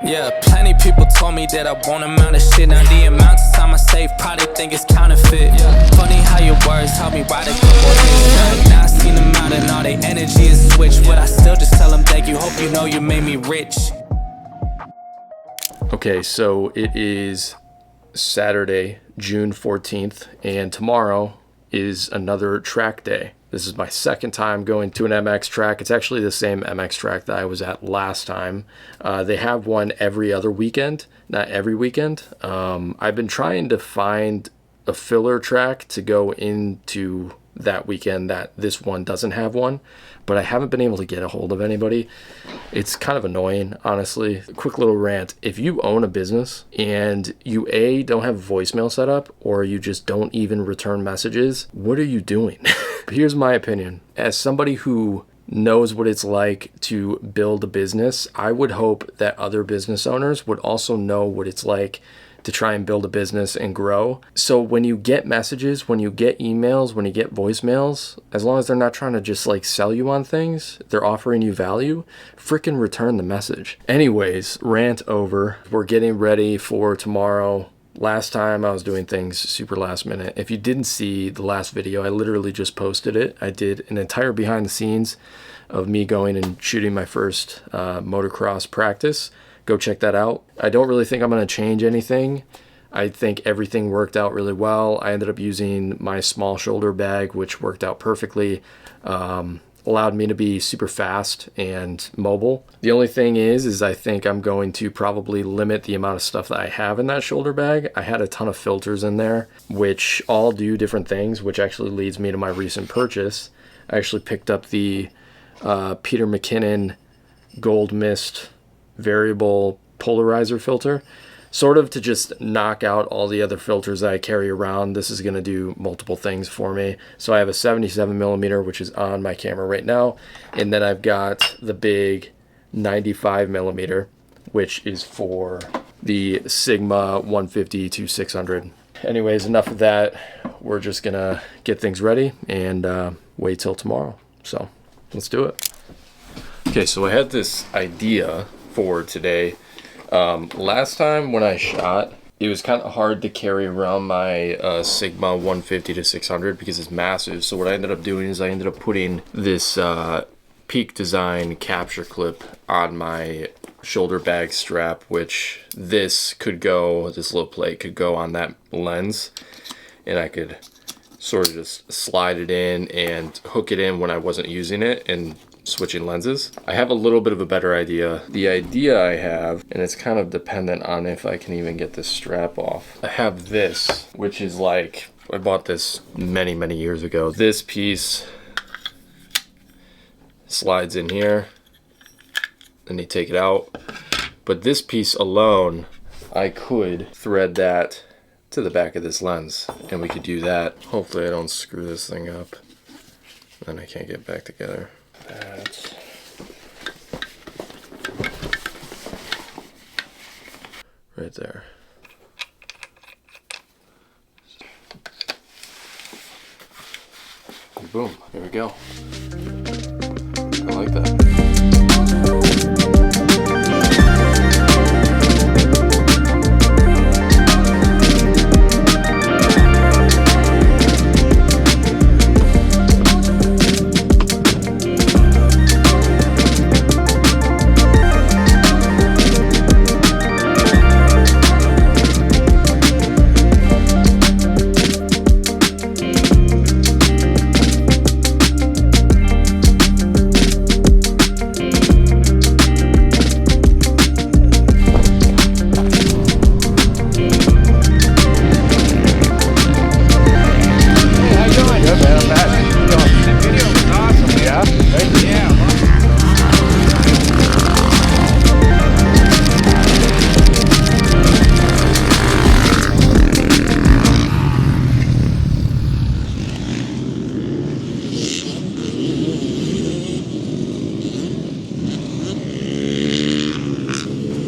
Yeah, plenty people told me that I won't amount to shit. Now the amount of time I save probably think it's counterfeit. Funny how your words help me write a couple hits. Now I seen them out and all their energy is switched, but I still just tell them thank you, hope you know you made me rich. Okay, so it is Saturday, June 14th, and tomorrow is another track day. This is my second time going to an MX track. It's actually the same MX track that I was at last time. They have one every other weekend, not every weekend. I've been trying to find a filler track to go into that weekend that this one doesn't have one, but I haven't been able to get a hold of anybody. It's kind of annoying, honestly. Quick little rant. If you own a business and you don't have voicemail set up, or you just don't even return messages, what are you doing? Here's my opinion. As somebody who knows what it's like to build a business, I would hope that other business owners would also know what it's like to try and build a business and grow. So when you get messages, when you get emails, when you get voicemails, as long as they're not trying to just like sell you on things, they're offering you value, frickin' return the message. Anyways, rant over. We're getting ready for tomorrow. Last time I was doing things super last minute. If you didn't see the last video, I literally just posted it. I did an entire behind the scenes of me going and shooting my first motocross practice. Go check that out. I don't really think I'm going to change anything. I think everything worked out really well. I ended up using my small shoulder bag, which worked out perfectly. Allowed me to be super fast and mobile. The only thing is I think I'm going to probably limit the amount of stuff that I have in that shoulder bag. I had a ton of filters in there, which all do different things, which actually leads me to my recent purchase. I actually picked up the Peter McKinnon Gold Mist variable polarizer filter, sort of to just knock out all the other filters that I carry around. This is going to do multiple things for me. So I have a 77mm, which is on my camera right now, and then I've got the big 95mm, which is for the Sigma 150-600. Anyways, enough of that. We're just gonna get things ready and wait till tomorrow. So let's do it. Okay, so I had this idea for today. Last time when I shot, it was kind of hard to carry around my Sigma 150-600 because it's massive. So what I ended up doing is I ended up putting this Peak Design capture clip on my shoulder bag strap, which this little plate could go on that lens, and I could sort of just slide it in and hook it in when I wasn't using it and switching lenses. I have a little bit of a better idea. The idea I have, and it's kind of dependent on if I can even get this strap off. I have this, which is like, I bought this many, many years ago. This piece slides in here, and you take it out. But this piece alone, I could thread that to the back of this lens, and we could do that. Hopefully I don't screw this thing up, then I can't get back together. That. Right there. And boom, here we go. I like that.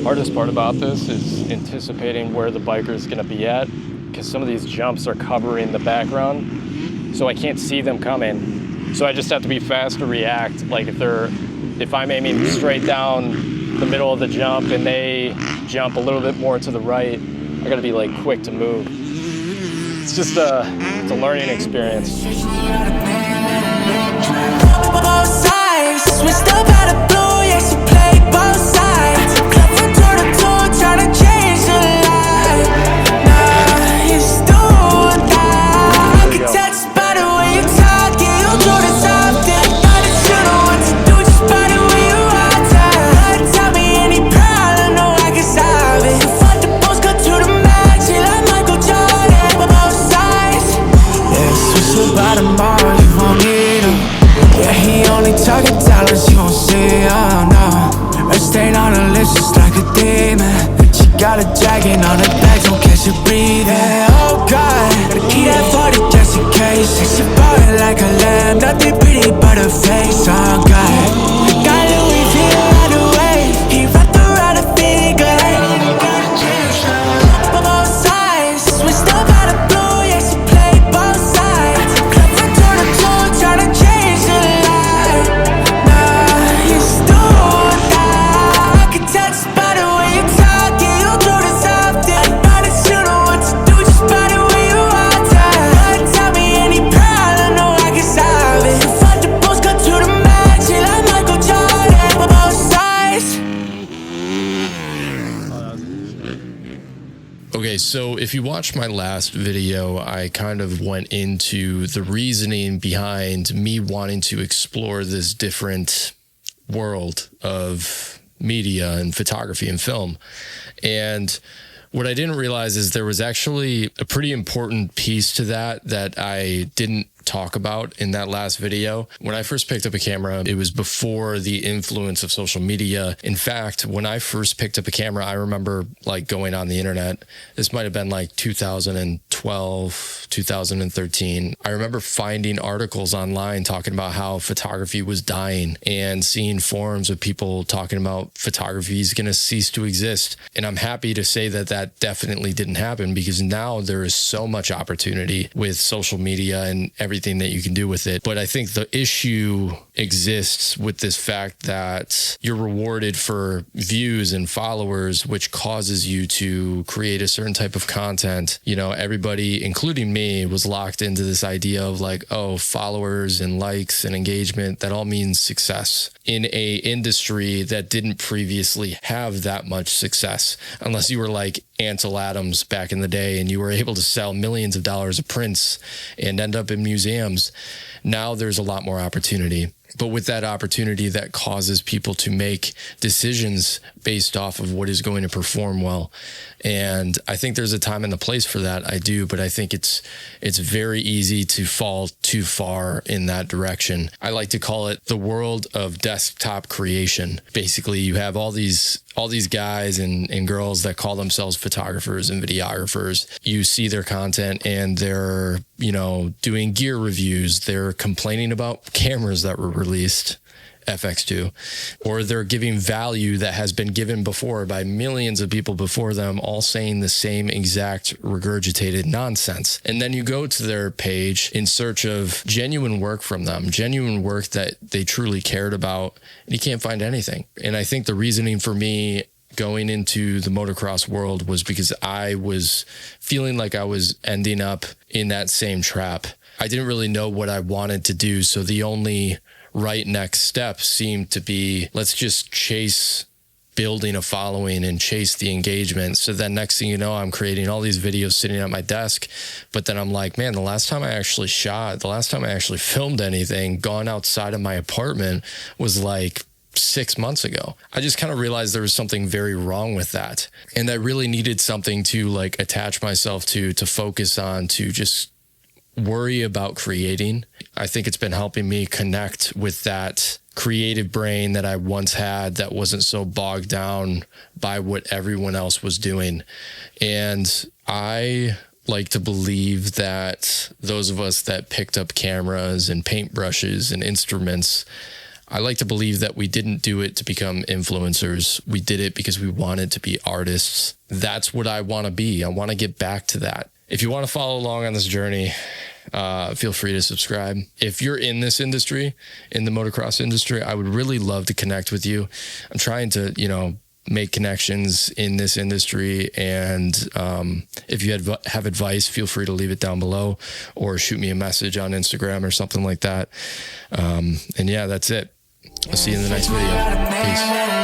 Hardest part about this is anticipating where the biker is going to be at, because some of these jumps are covering the background, so I can't see them coming. So I just have to be fast to react. Like if I'm aiming straight down the middle of the jump and they jump a little bit more to the right, I gotta be like quick to move. It's just it's a learning experience. Both sides, switched up out of blue, yeah, she played both sides. Club from door to door, trying to change her life. Nah, you still that. I can tell just by the way you talk, yeah, you do this often. I just you know what to do, just by the way you are. Tell me any problem, no, I can solve it. Fuck the post, cut to the match, yeah, like Michael Jordan. Both sides, yeah, switch up out of tomorrow, you won't need him. Yeah, he only talking dollars, you gon' see, oh no. Her stain on her lips just like a demon. She got a dragon on her back, don't catch her breathing. Yeah, oh God, gotta keep that 40 just in case. She ballin' like a lamb, nothing pretty but her face, oh God. Got Louis V around the way, he wrapped around her finger. Both sides, switched up out of blue, yeah, she played both sides. Club from door to door, tryna change her life. Nah, you still that. I can tell just by the way you talk, yeah, you do this often. I just you know what to do, just by the way you are. Tell me any problem, no, I can solve it. Fuck the post, cut to the match, yeah, like Michael Jordan. Both sides. Okay, so if you watched my last video, I kind of went into the reasoning behind me wanting to explore this different world of media and photography and film. And what I didn't realize is there was actually a pretty important piece to that I didn't talk about in that last video. When I first picked up a camera, it was before the influence of social media. In fact, when I first picked up a camera, I remember like going on the internet. This might have been like 2012, 2013. I remember finding articles online talking about how photography was dying and seeing forums of people talking about photography is going to cease to exist. And I'm happy to say that that definitely didn't happen, because now there is so much opportunity with social media and everything that you can do with it. But I think the issue exists with this fact that you're rewarded for views and followers, which causes you to create a certain type of content. You know, everybody, including me, was locked into this idea of like, oh, followers and likes and engagement, that all means success in a industry that didn't previously have that much success, unless you were like Ansel Adams back in the day and you were able to sell millions of dollars of prints and end up in museums. Now there's a lot more opportunity. But with that opportunity, that causes people to make decisions based off of what is going to perform well. And I think there's a time and a place for that. I do, but I think it's very easy to fall too far in that direction. I like to call it the world of desktop creation. Basically, you have all these guys and girls that call themselves photographers and videographers. You see their content and they're, doing gear reviews. They're complaining about cameras that were released, FX2, or they're giving value that has been given before by millions of people before them, all saying the same exact regurgitated nonsense. And then you go to their page in search of genuine work from them, genuine work that they truly cared about, and you can't find anything. And I think the reasoning for me going into the motocross world was because I was feeling like I was ending up in that same trap. I didn't really know what I wanted to do, so the only right next step seemed to be, let's just chase building a following and chase the engagement. So then next thing you know, I'm creating all these videos sitting at my desk, but then I'm like, man, the last time I actually filmed anything, gone outside of my apartment, was like 6 months ago. I just kind of realized there was something very wrong with that. And I really needed something to like attach myself to focus on, to just worry about creating. I think it's been helping me connect with that creative brain that I once had that wasn't so bogged down by what everyone else was doing. And I like to believe that those of us that picked up cameras and paintbrushes and instruments, I like to believe that we didn't do it to become influencers. We did it because we wanted to be artists. That's what I want to be. I want to get back to that. If you want to follow along on this journey, feel free to subscribe. If you're in this industry, in the motocross industry, I would really love to connect with you. I'm trying to, make connections in this industry. And if you have advice, feel free to leave it down below or shoot me a message on Instagram or something like that. And yeah, that's it. I'll see you in the next video. Peace.